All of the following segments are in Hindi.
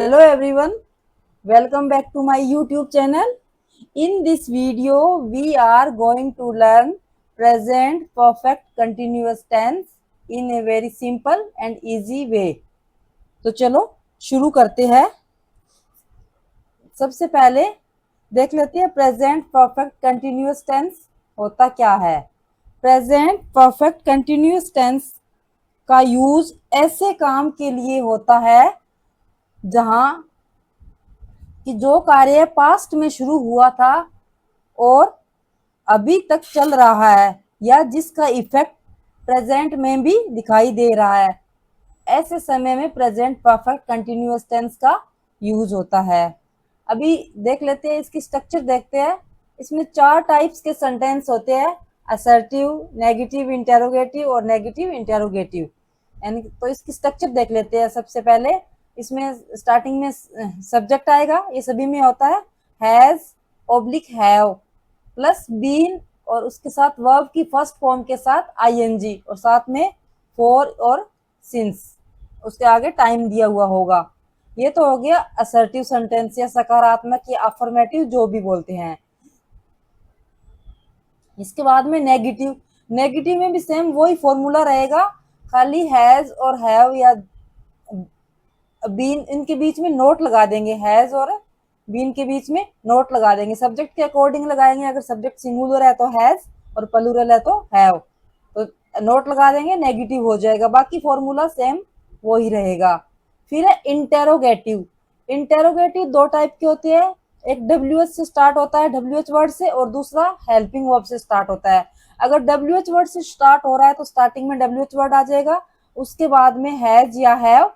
Hello everyone, welcome back to my YouTube channel. In this video, we are going to learn present perfect continuous tense in a very simple and easy way. तो चलो शुरू करते हैं। सबसे पहले देख लेते हैं प्रेजेंट परफेक्ट कंटिन्यूअस टेंस होता क्या है। प्रेजेंट परफेक्ट कंटिन्यूअस टेंस का यूज ऐसे काम के लिए होता है जहां कि जो कार्य पास्ट में शुरू हुआ था और अभी तक चल रहा है या जिसका इफेक्ट प्रेजेंट में भी दिखाई दे रहा है, ऐसे समय में प्रेजेंट परफेक्ट कंटिन्यूअस टेंस का यूज होता है। अभी देख लेते हैं, इसकी स्ट्रक्चर देखते हैं। इसमें 4 टाइप्स के सेंटेंस होते हैं, असर्टिव, नेगेटिव इंटेरोगेटिव और नेगेटिव इंटेरोगेटिव। यानी तो इसकी स्ट्रक्चर देख लेते हैं। सबसे पहले इसमें स्टार्टिंग में सब्जेक्ट आएगा, ये सभी में होता है, has oblique have plus been और उसके साथ वर्ब की फर्स्ट फॉर्म के साथ आईएनजी और साथ में फॉर और सिंस, उसके आगे टाइम दिया हुआ होगा। ये तो हो गया असर्टिव सेंटेंस या सकारात्मक या अफर्मेटिव जो भी बोलते हैं। इसके बाद में नेगेटिव। नेगेटिव में भी सेम वही फॉर्मूला रहेगा, खाली हैज और हैव या बीन इनके बीच में नोट लगा देंगे। हैज और बीन के बीच में नोट लगा देंगे, सब्जेक्ट के अकॉर्डिंग लगाएंगे। अगर सब्जेक्ट सिंगुलर है तो हैज और प्लूरल है तो हैव, तो नोट लगा देंगे, नेगेटिव हो जाएगा। बाकी फॉर्मूला सेम वो ही रहेगा। फिर है इंटेरोगेटिव। इंटेरोगेटिव 2 टाइप के होते हैं, एक डब्ल्यूएच से स्टार्ट होता है, डब्ल्यूएच वर्ड से, और दूसरा हेल्पिंग वर्ब से स्टार्ट होता है। अगर डब्ल्यूएच वर्ड से स्टार्ट हो रहा है तो स्टार्टिंग में डब्ल्यूएच वर्ड आ जाएगा, उसके बाद में हैज या हैव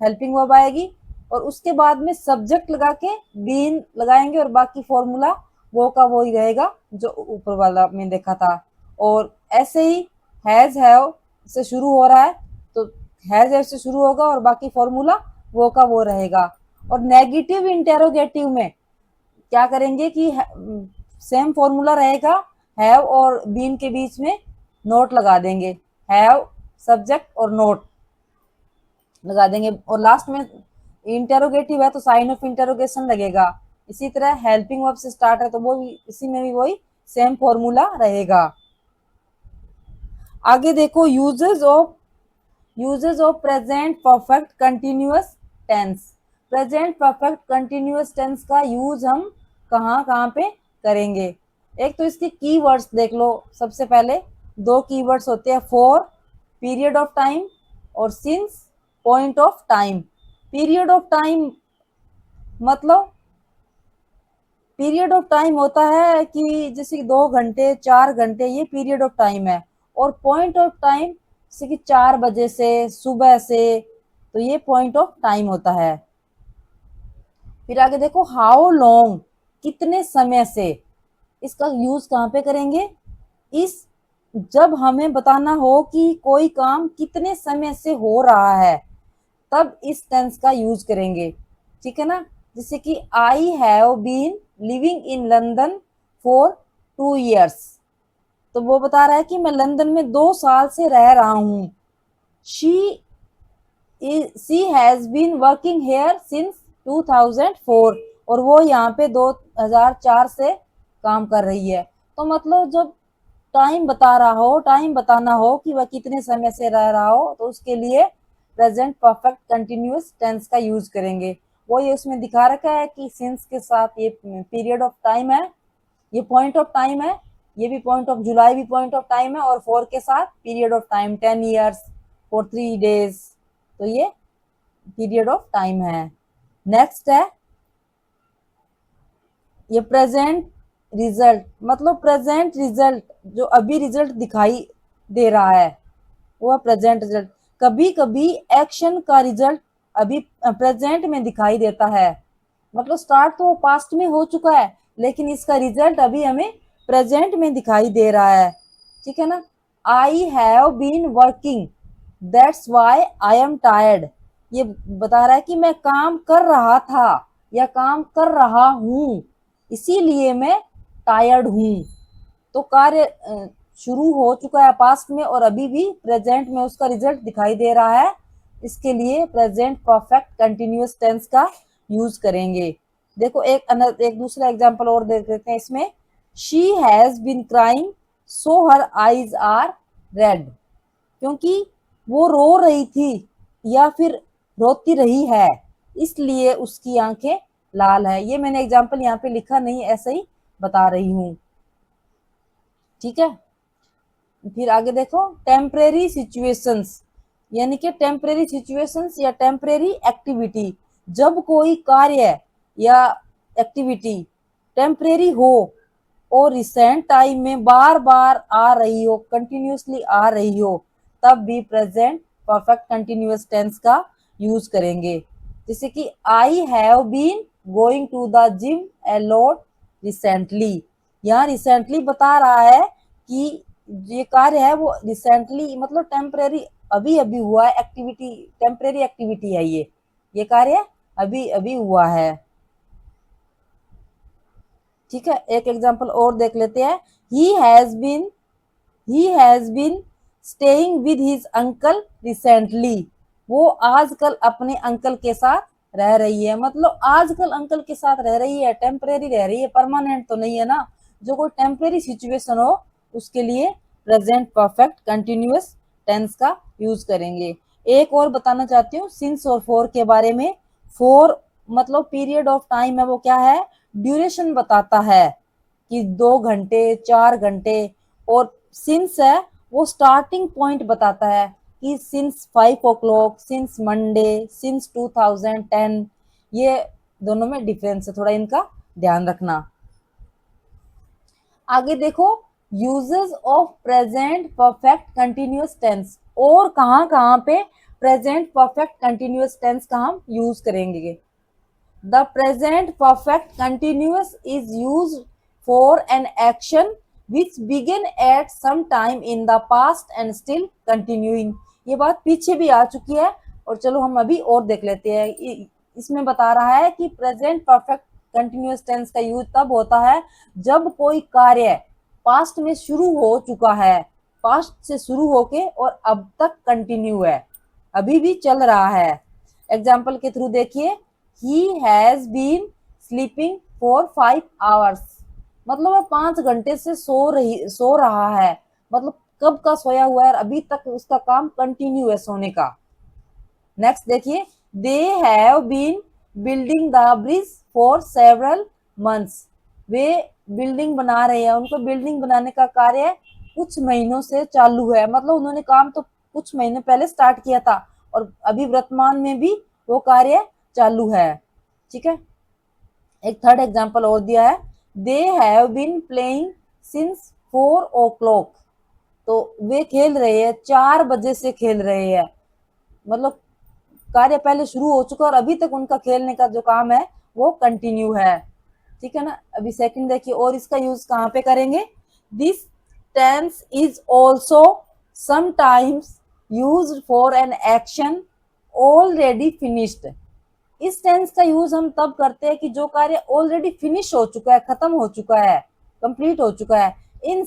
हेल्पिंग वर्ब आएगी, और उसके बाद में सब्जेक्ट लगा के बीन लगाएंगे, और बाकी फॉर्मूला वो का वो ही रहेगा जो ऊपर वाला में देखा था। और ऐसे ही हैज हैव से शुरू हो रहा है तो हैज हैव से शुरू होगा और बाकी फॉर्मूला वो का वो रहेगा। और नेगेटिव इंटेरोगेटिव में क्या करेंगे कि सेम फॉर्मूला रहेगा, हैव और बीन के बीच में नोट लगा देंगे, हैव सब्जेक्ट और नोट लगा देंगे, और लास्ट में इंटेरोगेटिव है तो साइन ऑफ इंटेरोगेशन लगेगा। इसी तरह हेल्पिंग वर्ब से स्टार्ट है तो वो भी इसी में भी वही सेम फॉर्मूला रहेगा। आगे देखो uses of present perfect continuous tense. Present perfect continuous tense का यूज हम कहाँ कहाँ पे करेंगे। एक तो इसके कीवर्ड्स देख लो। सबसे पहले 2 कीवर्ड्स होते हैं, फॉर पीरियड ऑफ टाइम और since point of time. Period of time मतलब पीरियड ऑफ टाइम होता है कि जैसे 2 घंटे 4 घंटे, ये पीरियड ऑफ टाइम है। और पॉइंट ऑफ टाइम जैसे कि 4 बजे से, सुबह से, तो ये पॉइंट ऑफ टाइम होता है। फिर आगे देखो हाउ लॉन्ग, कितने समय से। इसका यूज कहाँ पे करेंगे, इस जब हमें बताना हो कि कोई काम कितने समय से हो रहा है तब इस टेंस का यूज करेंगे, ठीक है ना। जैसे कि I have been living in London for 2 years, तो वो बता रहा है कि मैं लंदन में 2 साल से रह रहा हूं। She has been working here since 2004, और वो यहाँ पे 2004 से काम कर रही है। तो मतलब जब टाइम बता रहा हो, टाइम बताना हो कि वह कितने समय से रह रहा हो, तो उसके लिए प्रेजेंट परफेक्ट कंटिन्यूअस टेंस का यूज करेंगे। वो ये उसमें दिखा रखा है कि सिंस के साथ ये पीरियड ऑफ टाइम है, ये पॉइंट ऑफ टाइम है, ये भी पॉइंट ऑफ जुलाई भी पॉइंट ऑफ टाइम है, और 4 के साथ period of time 10 years for 3 days, तो ये पीरियड ऑफ टाइम है। नेक्स्ट है ये प्रेजेंट रिजल्ट, मतलब प्रेजेंट रिजल्ट जो अभी रिजल्ट दिखाई दे रहा है वो प्रेजेंट रिजल्ट। कभी कभी एक्शन का रिजल्ट अभी प्रेजेंट में दिखाई देता है, मतलब स्टार्ट तो पास्ट में हो चुका है लेकिन इसका रिजल्ट अभी हमें प्रेजेंट में दिखाई दे रहा है, ठीक है ना। I have been working that's why I am tired, ये बता रहा है कि मैं काम कर रहा था या काम कर रहा हूं, इसीलिए मैं टायर्ड हूं। तो कार्य शुरू हो चुका है पास्ट में और अभी भी प्रेजेंट में उसका रिजल्ट दिखाई दे रहा है, इसके लिए प्रेजेंट परफेक्ट कंटिन्यूअस टेंस का यूज करेंगे। देखो एक दूसरा एग्जांपल और देख लेते हैं इसमें। She has been crying so her eyes are red, क्योंकि वो रो रही थी या फिर रोती रही है, इसलिए उसकी आंखें लाल है। ये मैंने एग्जाम्पल यहाँ पे लिखा नहीं, ऐसे ही बता रही हूँ। ठीक है, फिर आगे देखो, टेम्परेरी सिचुएशंस, यानी कि टेम्परेरी सिचुएशंस या टेम्परेरी एक्टिविटी, जब कोई कार्य या एक्टिविटी टेम्परेरी हो और रिसेंट टाइम में बार बार आ रही हो, कंटिन्यूसली आ रही हो, तब भी प्रेजेंट परफेक्ट कंटिन्यूअस टेंस का यूज करेंगे। जैसे कि I have been going to the gym a lot recently, यहाँ रिसेंटली बता रहा है कि ये कार्य है वो रिसेंटली, मतलब टेम्परेरी, अभी अभी हुआ है, एक्टिविटी टेम्परेरी एक्टिविटी है, ये कार्य अभी अभी हुआ है। ठीक है, एक एग्जांपल और देख लेते हैं। He has been staying with his uncle recently, वो आजकल अपने अंकल के साथ रह रही है, मतलब आजकल अंकल के साथ रह रही है, टेम्परेरी रह रही है, परमानेंट तो नहीं है ना। जो कोई टेम्परेरी सिचुएशन हो उसके लिए प्रेजेंट परफेक्ट कंटिन्यूअस टेंस का यूज करेंगे। एक और बताना चाहती हूँ सिंस और फॉर के बारे में। फॉर मतलब पीरियड ऑफ टाइम है, वो क्या है, ड्यूरेशन बताता है कि 2 घंटे 4 घंटे, और सिंस है वो स्टार्टिंग पॉइंट बताता है कि since 5 o'clock, since Monday, since 2010। ये दोनों में डिफरेंस है, थोड़ा इनका ध्यान रखना। आगे देखो, uses of present perfect continuous tense, और कहाँ कहाँ पे प्रेजेंट परफेक्ट कंटिन्यूअस टेंस का हम यूज करेंगे। The present perfect continuous is used for an action which began at some time in the past and still continuing। ये बात पीछे भी आ चुकी है, और चलो हम अभी और देख लेते हैं। इसमें बता रहा है कि प्रेजेंट परफेक्ट कंटिन्यूअस टेंस का यूज तब होता है जब कोई कार्य पास्ट में शुरू हो चुका है, पास्ट से शुरू होके और अब तक कंटिन्यू है, अभी भी चल रहा है। एग्जाम्पल के थ्रू देखिए, he has been sleeping for 5 hours, मतलब वह 5 घंटे से सो रहा है, मतलब कब का सोया हुआ है, अभी तक उसका काम कंटिन्यू है सोने का। नेक्स्ट देखिए, they have been building the bridge for several months, वे बिल्डिंग बना रहे हैं, उनको बिल्डिंग बनाने का कार्य कुछ महीनों से चालू है, मतलब उन्होंने काम तो कुछ महीने पहले स्टार्ट किया था और अभी वर्तमान में भी वो कार्य चालू है। ठीक है, एक थर्ड एग्जांपल और दिया है, they have been playing since 4 o'clock, तो वे खेल रहे हैं 4 बजे से खेल रहे हैं, मतलब कार्य पहले शुरू हो चुका और अभी तक उनका खेलने का जो काम है वो कंटिन्यू है। ठीक है ना, अभी सेकंड देखिए, और इसका यूज कहाँ पे करेंगे। This tense is also sometimes used for an action already finished, इस टेंस का यूज हम तब करते हैं कि जो कार्य ऑलरेडी फिनिश हो चुका है, खत्म हो चुका है, कंप्लीट हो चुका है। In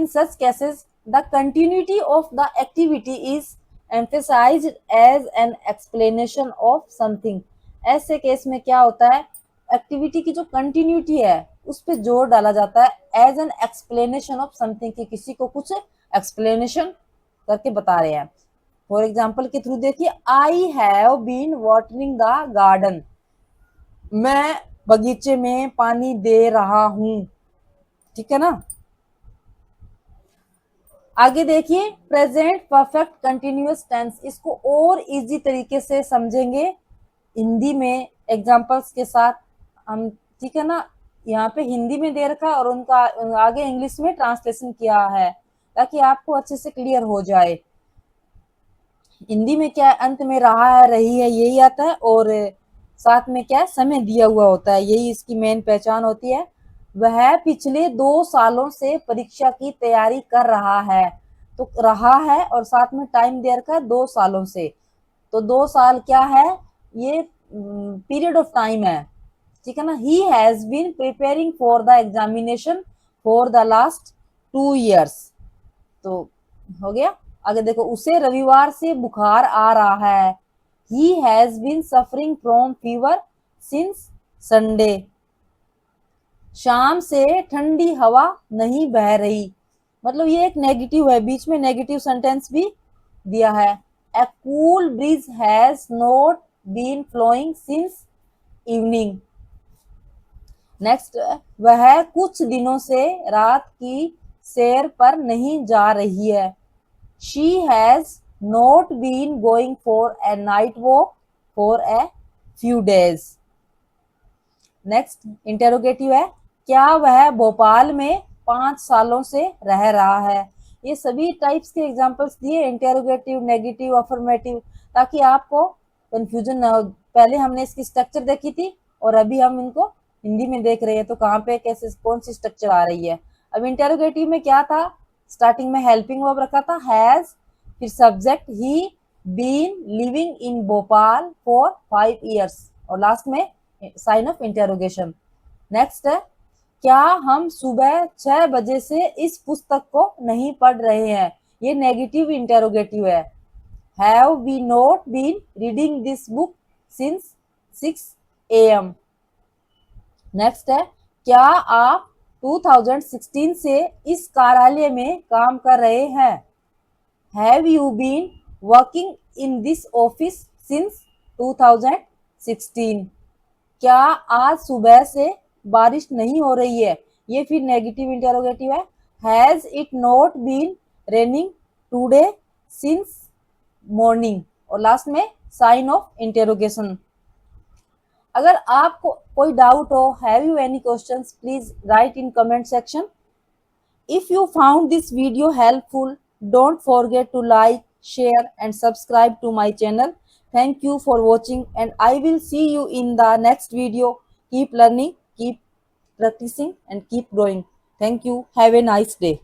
such cases the continuity of the activity is emphasised as an explanation of something. ऐसे केस में क्या होता है, एक्टिविटी की जो कंटिन्यूटी है उस पर जोर डाला जाता है as an explanation of something, कि किसी को कुछ एक्सप्लेनेशन करके बता रहे हैं। फॉर एग्जाम्पल के थ्रू देखिए, I have been watering the garden, मैं बगीचे में पानी दे रहा हूं। ठीक है ना, आगे देखिए, प्रेजेंट परफेक्ट कंटिन्यूअस टेंस, इसको और इजी तरीके से समझेंगे हिंदी में एग्जांपल्स के साथ हम। ठीक है ना, यहाँ पे हिंदी में दे रखा और उनका आगे इंग्लिश में ट्रांसलेशन किया है ताकि आपको अच्छे से क्लियर हो जाए। हिंदी में क्या है, अंत में रहा है, रही है, यही आता है, और साथ में क्या है, समय दिया हुआ होता है, यही इसकी मेन पहचान होती है। वह पिछले 2 सालों से परीक्षा की तैयारी कर रहा है, तो रहा है और साथ में टाइम दे रखा है 2 सालों से, तो 2 साल क्या है, ये पीरियड ऑफ टाइम है। ठीक है ना, he has been preparing for the examination for the last 2 years, तो हो गया। आगे देखो, उसे रविवार से बुखार आ रहा है, he has been suffering from fever since Sunday. शाम से ठंडी हवा नहीं बह रही, मतलब ये एक नेगेटिव है, बीच में नेगेटिव सेंटेंस भी दिया है. A cool breeze has not been flowing since evening. Next, वह कुछ दिनों से रात की सैर पर नहीं जा रही है. She has not been going for a night walk for a few days. Next interrogative है, क्या वह भोपाल में 5 सालों से रह रहा है. ये सभी टाइप्स के एग्जांपल्स दिए, इंटेरोगेटिव, नेगेटिव, अफर्मेटिव, ताकि आपको कंफ्यूजन ना हो. पहले हमने इसकी स्ट्रक्चर देखी थी और अभी हम इनको हिंदी में देख रहे हैं, तो कहाँ पे कैसे कौन सी स्ट्रक्चर आ रही है. अब इंटेरोगेटिव में क्या था, स्टार्टिंग में हेल्पिंग वर्ब रखा था हैज, फिर subject he been living in Bhopal for 5 years और लास्ट में साइन ऑफ इंटेरोगेशन. नेक्स्ट है, क्या हम सुबह 6 बजे से इस पुस्तक को नहीं पढ़ रहे हैं. ये नेगेटिव इंटेरोगेटिव है. Have we not been reading this book since 6 AM. Next है, क्या आप 2016 से इस कार्यालय में काम कर रहे हैं. Have you been working in this office since 2016. क्या आज सुबह से बारिश नहीं हो रही है. ये फिर नेगेटिव इंटेरोगेटिव है. Has it not been raining today since morning और लास्ट में साइन ऑफ इंटेरोगेशन. अगर आपको कोई डाउट हो, have you any questions, please write in comment section. If you found this video helpful, don't forget to like, share and subscribe to my channel. Thank you for watching and I will see you in the next video. Keep learning, keep practicing and keep growing. Thank you. Have a nice day.